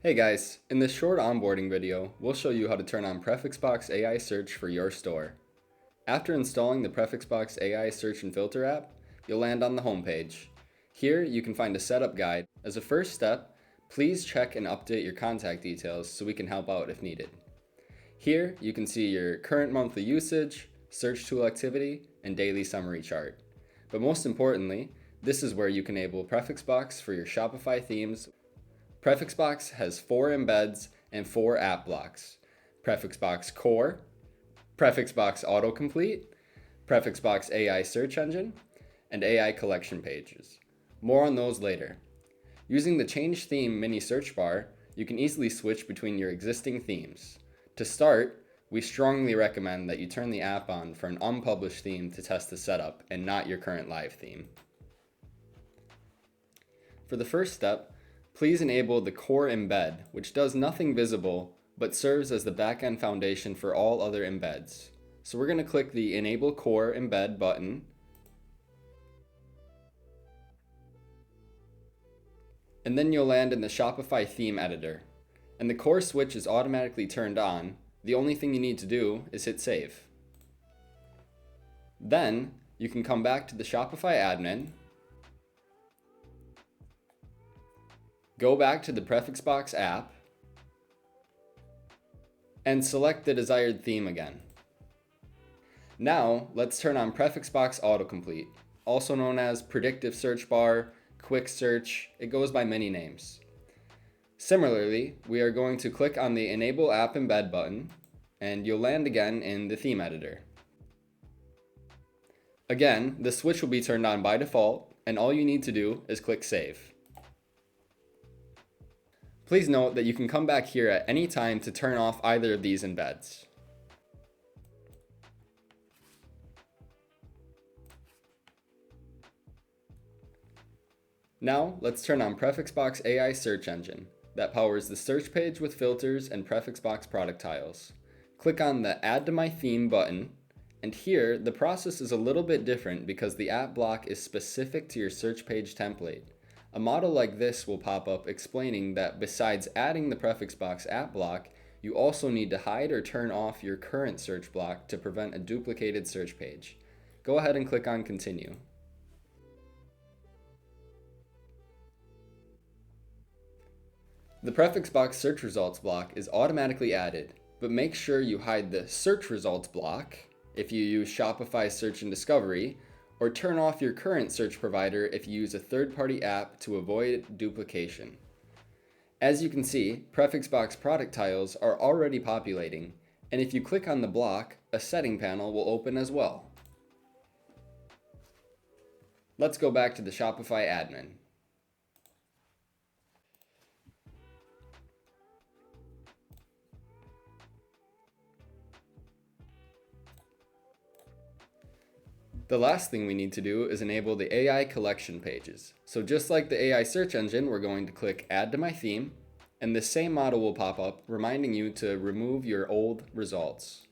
Hey guys, in this short onboarding video, we'll show you how to turn on Prefixbox AI search for your store. After installing the Prefixbox AI search and filter app, you'll land on the homepage. Here you can find a setup guide. As a first step, please check and update your contact details so we can help out if needed. Here you can see your current monthly usage, search tool activity, and daily summary chart. But most importantly, this is where you can enable Prefixbox for your Shopify themes. Prefixbox has 4 embeds and 4 app blocks: Prefixbox Core, Prefixbox Autocomplete, Prefixbox AI Search Engine, and AI Collection Pages. More on those later. Using the Change Theme mini search bar, you can easily switch between your existing themes. To start, we strongly recommend that you turn the app on for an unpublished theme to test the setup and not your current live theme. For the first step, please enable the core embed, which does nothing visible but serves as the backend foundation for all other embeds. So we're going to click the Enable Core Embed button. And then you'll land in the Shopify theme editor. And the core switch is automatically turned on. The only thing you need to do is hit save. Then you can come back to the Shopify admin, go back to the Prefixbox app, and select the desired theme again. Now, let's turn on Prefixbox Autocomplete, also known as Predictive Search Bar, Quick Search. It goes by many names. Similarly, we are going to click on the Enable App Embed button, and you'll land again in the theme editor. Again, the switch will be turned on by default, and all you need to do is click Save. Please note that you can come back here at any time to turn off either of these embeds. Now, let's turn on Prefixbox AI Search Engine that powers the search page with filters and Prefixbox product tiles. Click on the Add to My Theme button, and here the process is a little bit different because the app block is specific to your search page template. A model like this will pop up explaining that besides adding the Prefixbox app block, you also need to hide or turn off your current search block to prevent a duplicated search page. Go ahead and click on Continue. The Prefixbox search results block is automatically added, but make sure you hide the search results block if you use Shopify Search and Discovery, or turn off your current search provider if you use a third-party app to avoid duplication. As you can see, Prefixbox product tiles are already populating, and if you click on the block, a setting panel will open as well. Let's go back to the Shopify admin. The last thing we need to do is enable the AI collection pages. So just like the AI search engine, we're going to click Add to My Theme, and the same model will pop up reminding you to remove your old results.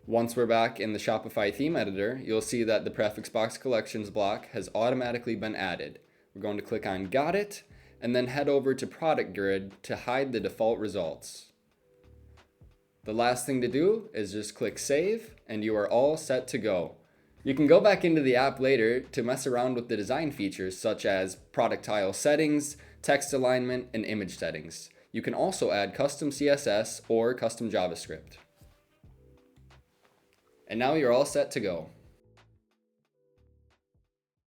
Once we're back in the Shopify theme editor, you'll see that the Prefixbox collections block has automatically been added. We're going to click on Got It, and then head over to Product Grid to hide the default results. The last thing to do is just click Save, and you are all set to go. You can go back into the app later to mess around with the design features such as product tile settings, text alignment, and image settings. You can also add custom CSS or custom JavaScript. And now you're all set to go.